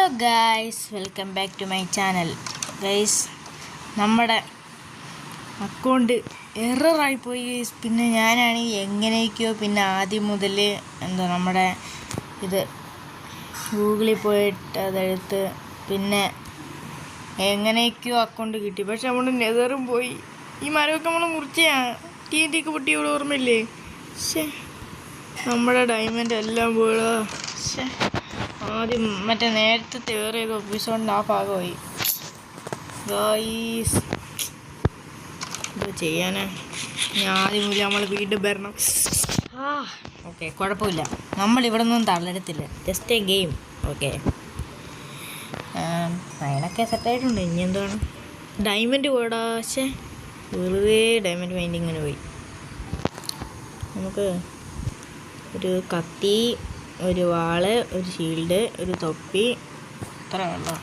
Guys, welcome back to my channel. Guys, നമ്മുടെ account എററായിപ്പോയി guys. പിന്നെ ഞാനാണെങ്കിൽ എങ്ങനെയൊക്കെയോ പിന്നെ ആദ്യം മുതൽ നമ്മുടെ ഇത് ഗൂഗിളിൽ പോയിട്ട് അതെടുത്ത് പിന്നെ എങ്ങനെയൊക്കെയോ അക്കൗണ്ട് കിട്ടി. പക്ഷെ നമ്മുടെ നെതറും പോയി. ഈ മരമൊക്കെ നമ്മൾ മുറിച്ചാണ് TNT ഒക്കെ പൊട്ടി. ഇവിടെ ഓർമ്മയില്ലേ? പക്ഷേ നമ്മുടെ ഡയമണ്ട് എല്ലാം പോയതാ. പക്ഷേ ആദ്യം മറ്റേ നേരത്തെ വേറെ ഏതോ എപ്പിസോഡിൻ്റെ ആ ഭാഗമായി. ഗായ്സ്, ഇത് ചെയ്യാനാ ഞാൻ ആദ്യം മുതൽ നമ്മൾ വീണ്ടും വരണം. ഓക്കെ, കുഴപ്പമില്ല, നമ്മളിവിടെ നിന്നും തളരത്തില്ല. Just a game. ഓക്കെ, അതിനൊക്കെ സെറ്റായിട്ടുണ്ട്. ഇനി എന്താണ്? ഡയമണ്ട് പോയടാ. പക്ഷേ വെറുതെ ഡയമണ്ട് മൈൻഡിങ്ങിന് പോയി. നമുക്ക് ഒരു കത്തി, ഒരു വാള്, ഒരു ഷീൽഡ്, ഒരു തൊപ്പി, ഇത്ര വെള്ളം.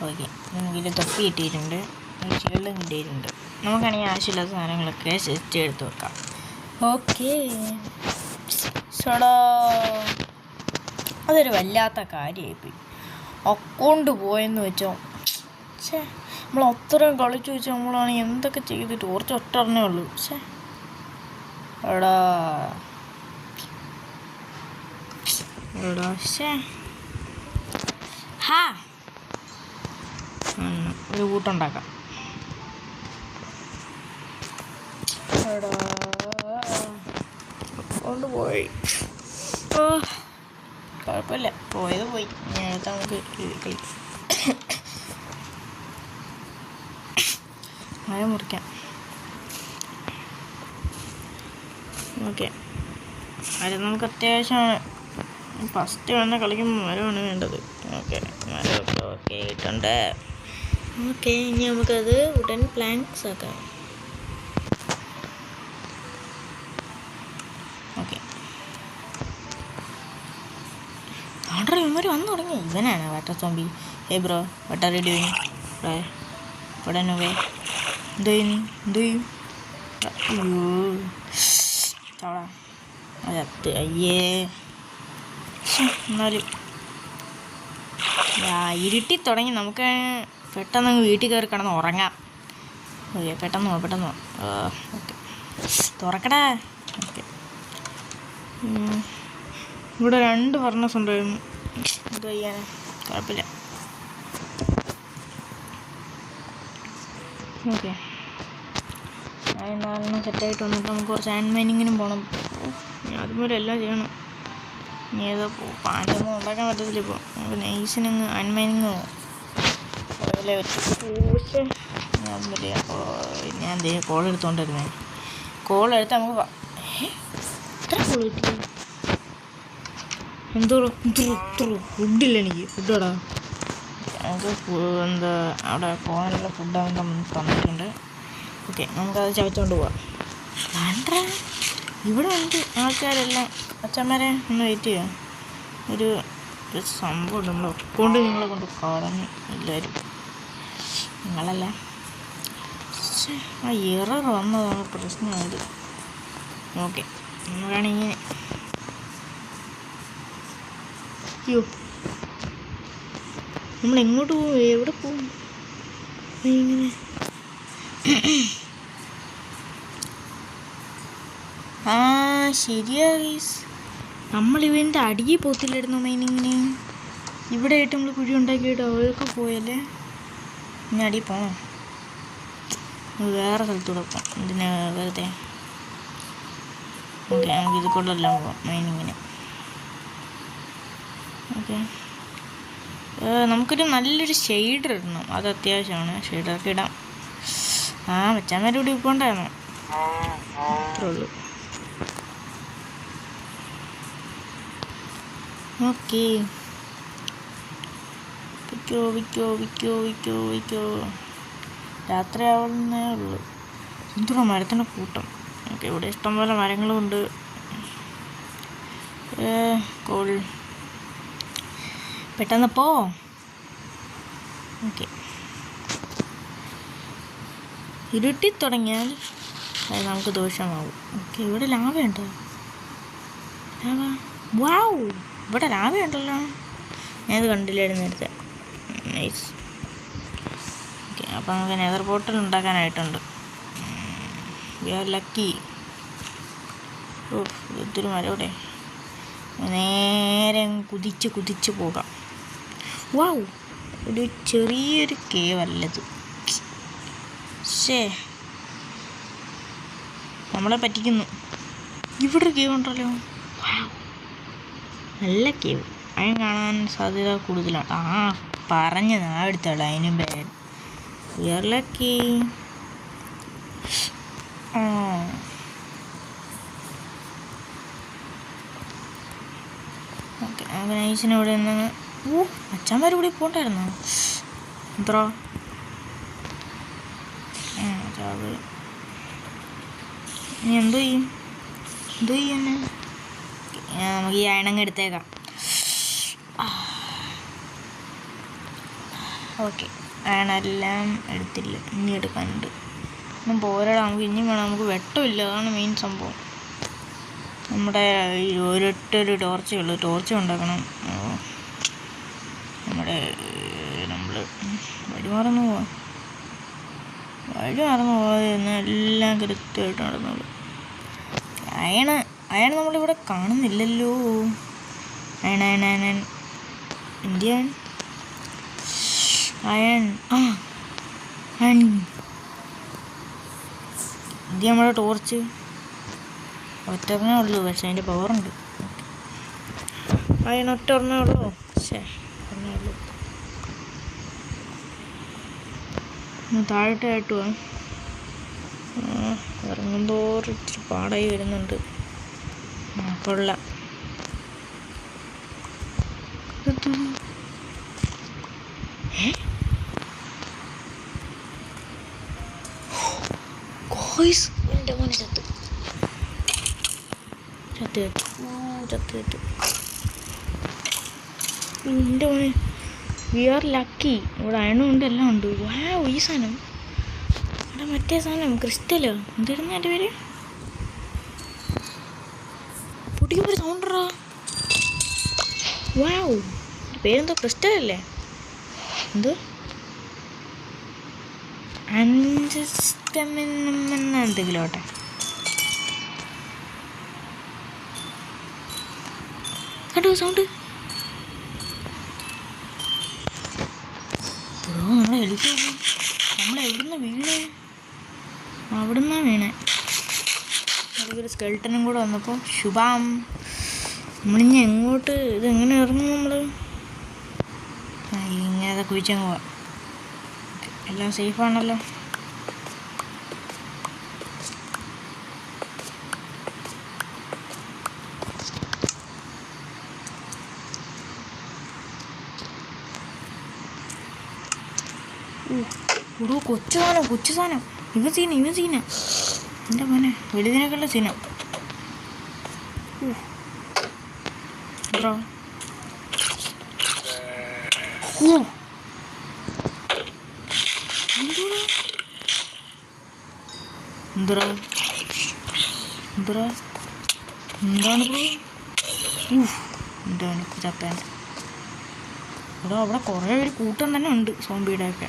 ഓക്കെ, നമുക്കിത് തൊപ്പി കിട്ടിയിട്ടുണ്ട്, ഒരു ഷീൽഡും കിട്ടിയിട്ടുണ്ട്. നമുക്കാണെങ്കിൽ ആവശ്യമില്ലാത്ത സാധനങ്ങളൊക്കെ സെറ്റ് എടുത്ത് വെക്കാം. ഓക്കെ, അതൊരു വല്ലാത്ത കാര്യമായിപ്പോയി. അക്കൗണ്ട് പോയെന്ന് വെച്ചോ. പക്ഷേ നമ്മൾ അത്രയും കളിച്ചു വെച്ചാൽ നമ്മളാണെങ്കിൽ എന്തൊക്കെ ചെയ്തിട്ട് കുറച്ച് ഒറ്ററിഞ്ഞേ ഉള്ളൂ. പക്ഷേ എടാ ഒരു കൂട്ടുണ്ടാക്കാം. കൊണ്ട് പോയി. കുഴപ്പമില്ല, പോയത് പോയി. നേരത്തെ നമുക്ക് കളി മഴ മുറിക്കാം. ഓക്കെ, അത് നമുക്ക് അത്യാവശ്യമാണ്. ഫസ്റ്റ് വന്ന് കളിക്കുമ്പോൾ മരമാണ് വേണ്ടത്. ഓക്കെ, മരമൊക്കെ ഓക്കെ ആയിട്ടുണ്ട്. ഓക്കെ, ഇനി നമുക്കത് ഉടൻ പ്ലാങ്ക്സ് ആക്കാം. ഓക്കെ, ആണ്ടോ ഇവർ വന്നു തുടങ്ങി. ഇവനാണ് water zombie. Hey bro, what are you doing? ഉടനെ എന്ത് ചെയ്യും? അയ്യോ ചോളാ, അതത്ത്. അയ്യേ, എന്നാലും ഇരുട്ടി തുടങ്ങി. നമുക്ക് പെട്ടെന്ന് വീട്ടിൽ കയറി കിടന്ന് ഉറങ്ങാം. ഓക്കെ, പെട്ടെന്ന് ഓക്കെ, തുറക്കടാ. ഓക്കെ, ഇവിടെ 2 ഫർണസ് ഉണ്ടായിരുന്നു. ഇത് ചെയ്യാനാ, കുഴപ്പമില്ല. ഓക്കെ, നാലെണ്ണം സെറ്റായിട്ട് വന്നിട്ട് നമുക്ക് കുറച്ച് ഹാൻഡ് മൈനിങ്ങിനും പോകണം. അതുപോലെ എല്ലാം ചെയ്യണം. ഇനി ഏതോ പാനൊന്നും ഉണ്ടാക്കാൻ പറ്റത്തില്ല ഇപ്പോൾ. നമുക്ക് നൈസിനങ്ങ് ഹാൻഡ് മൈനിങ് പോകാം. അതുപോലെ ഞാൻ കോൾ എടുത്തുകൊണ്ടിരുന്നേ. കോൾ എടുത്ത് നമുക്ക് എത്ര കോൾ കിട്ടി? എന്തോ ഫുഡില്ല എനിക്ക്. ഫുഡോടാ, നമുക്ക് അവിടെ പോകാനുള്ള ഫുഡ് അവൻ തന്നിട്ടുണ്ട്. ഓക്കെ, നമുക്കത് ചവച്ചുകൊണ്ട് പോവാം. വേണ്ട, ഇവിടെ ഉണ്ട് ആൾക്കാരെല്ലാം. അച്ഛന്മാരെ ഒന്ന് വെയിറ്റ് ചെയ്യാം. ഒരു സംഭവം നമ്മൾ അക്കൗണ്ട് നിങ്ങളെ കൊണ്ട് കളഞ്ഞു എല്ലാവരും. നിങ്ങളല്ല, ആ എറർ വന്നതാണ് പ്രശ്നമായത്. ഓക്കെ, നമുക്കാണെങ്കിൽ അയ്യോ, നമ്മൾ എങ്ങോട്ട് പോകും? എവിടെ പോകും? ഇങ്ങനെ ശരിയാ ഗൈസ്, നമ്മളിവൻ്റെ അടിയിൽ പോത്തില്ലായിരുന്നു മൈനിങ്ങിന്. ഇവിടെ ആയിട്ട് നമ്മൾ കുഴി ഉണ്ടാക്കിയിട്ട് അവരൊക്കെ പോയല്ലേ. ഇനി അടിയിൽ പോകണം. വേറെ സ്ഥലത്തൂടെ പോകാം. ഇതിന് വെറുതെ. ഓക്കെ, നമുക്ക് ഇത് കൊണ്ടെല്ലാം പോകാം മൈനിങ്ങിന്. ഓക്കെ, നമുക്കൊരു നല്ലൊരു ഷെയ്ഡർ ഇടണം. അത് അത്യാവശ്യമാണ്. ഷെയ്ഡറൊക്കെ ഇടാം. മച്ചാന്മാരുടെ കൂടി ഇപ്പോണ്ടായിരുന്നു. അത്രേ ഉള്ളൂ. ഓക്കെ, വിൽക്കോ. രാത്രിയാവുന്നേ ഉള്ളൂ. എന്തുവാ മരത്തിൻ്റെ കൂട്ടം. ഓക്കെ, ഇവിടെ ഇഷ്ടംപോലെ മരങ്ങളുമുണ്ട്. കോൾ പെട്ടെന്ന് പോ. ഓക്കെ, ഇരുട്ടി തുടങ്ങിയാൽ അത് നമുക്ക് ദോഷമാവും. ഓക്കെ, ഇവിടെ ലാവയുണ്ടോ? വാവ്, ഇവിടെ ലാവയുണ്ടല്ലോ. ഞാനത് കണ്ടില്ലായിരുന്നു നേരത്തെ. നൈസ്. ഓക്കെ, അപ്പോൾ നമുക്ക് നെതർ പോർട്ടൽ ഉണ്ടാക്കാനായിട്ടുണ്ട്. We are lucky. ഓ, ഇതൊരു മരവിടെ. നേരെ കുതിച്ച് പോകാം. വാവ്, ഒരു ചെറിയൊരു കേവ് അല്ലത്. ശേ, നമ്മളെ പറ്റിക്കുന്നു. ഇവിടെ ഒരു കേവ് ഉണ്ടല്ലോ. നല്ല കേവ്. അതിന് കാണാൻ സാധ്യത കൂടുതലാണ്. പറഞ്ഞ് നാടെടുത്തോളൂ. അതിനും bad. We are lucky. Okay, നമുക്ക് നൈസിന് ഇവിടെ നിന്ന് അച്ഛന്മാർ കൂടി പോണ്ടായിരുന്നോ? എത്രോ ഇനി എന്തോ ചെയ്യും തന്നെ? നമുക്ക് ഈ അയണങ്ങ് എടുത്തേക്കാം. ഓക്കെ, അയണെല്ലാം എടുത്തില്ല, ഇനി എടുക്കാനുണ്ട്. ഒന്നും പോരാടാ, നമുക്ക് ഇനിയും വേണം. നമുക്ക് വെട്ടമില്ല, അതാണ് മെയിൻ സംഭവം. നമ്മുടെ ഒരൊറ്റൊരു ടോർച്ചേ ഉള്ളൂ. ടോർച്ച് ഉണ്ടാക്കണം. നമ്മൾ വഴി മറന്നു പോകാതെന്ന് എല്ലാം കൃത്യമായിട്ട് നടന്നോളൂ. അയൺ നമ്മളിവിടെ കാണുന്നില്ലല്ലോ. അയൺ ഇന്ത്യൻ അയൺ ഇന്ത്യ നമ്മുടെ ടോർച്ച് ഒറ്റൊന്നേ ഉള്ളൂ, പക്ഷെ അതിൻ്റെ പവറുണ്ട്. അയൺ ഒറ്റൊന്നേ ഉള്ളൂ. ഒന്നേ ഉള്ളൂ. താഴോട്ടായിട്ട് ഇറങ്ങുന്തോറും ഇച്ചിരി പാടായി വരുന്നുണ്ട്. കൊള്ളാം. എൻ്റെ മോനെ ചത്ത്. എൻ്റെ മോനെ, വി ആർ ലക്കി. ഇവിടെ അയണും ഉണ്ട്, എല്ലാം ഉണ്ട്. ഈ സാധനം ഇവിടെ മറ്റേ സാധനം ക്രിസ്റ്റലോ എന്തായിരുന്നു എൻ്റെ പേര്? പൊട്ടിക്കൊരു സൗണ്ടറാ. പേരെന്തോ ക്രിസ്റ്റലല്ലേ? എന്ത് എന്തെങ്കിലും ആട്ടെ. കേട്ടോ സൗണ്ട്? നമ്മളെവിടുന്ന് വീണേ? അവിടുന്നാണ് വീണേ. അതൊരു സ്കെൽട്ടനും കൂടെ വന്നപ്പോൾ ശുഭാം. നമ്മളിഞ്ഞ് എങ്ങോട്ട് ഇതെങ്ങനെ ഇറങ്ങും? നമ്മൾ ഇങ്ങനെ കുഴിച്ചങ്ങ് പോവാം. എല്ലാം സേഫാണല്ലോ. കൊച്ചു സാധനം. ഇവൻ സീന. എൻ്റെ മോനെ, വലുതിനേക്കുള്ള സീന. ബ്രോ എന്താണ് ബ്രോ? എന്താണ് ചത്താൻ? അവിടെ കുറേ ഒരു കൂട്ടം തന്നെ ഉണ്ട് സോംബിയുടെ ഒക്കെ.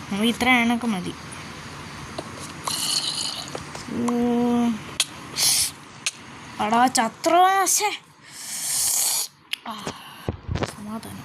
നമുക്ക് ഇത്ര എണ്ണൊക്കെ മതി. അടാ ചത്രോ. സമാധാനം.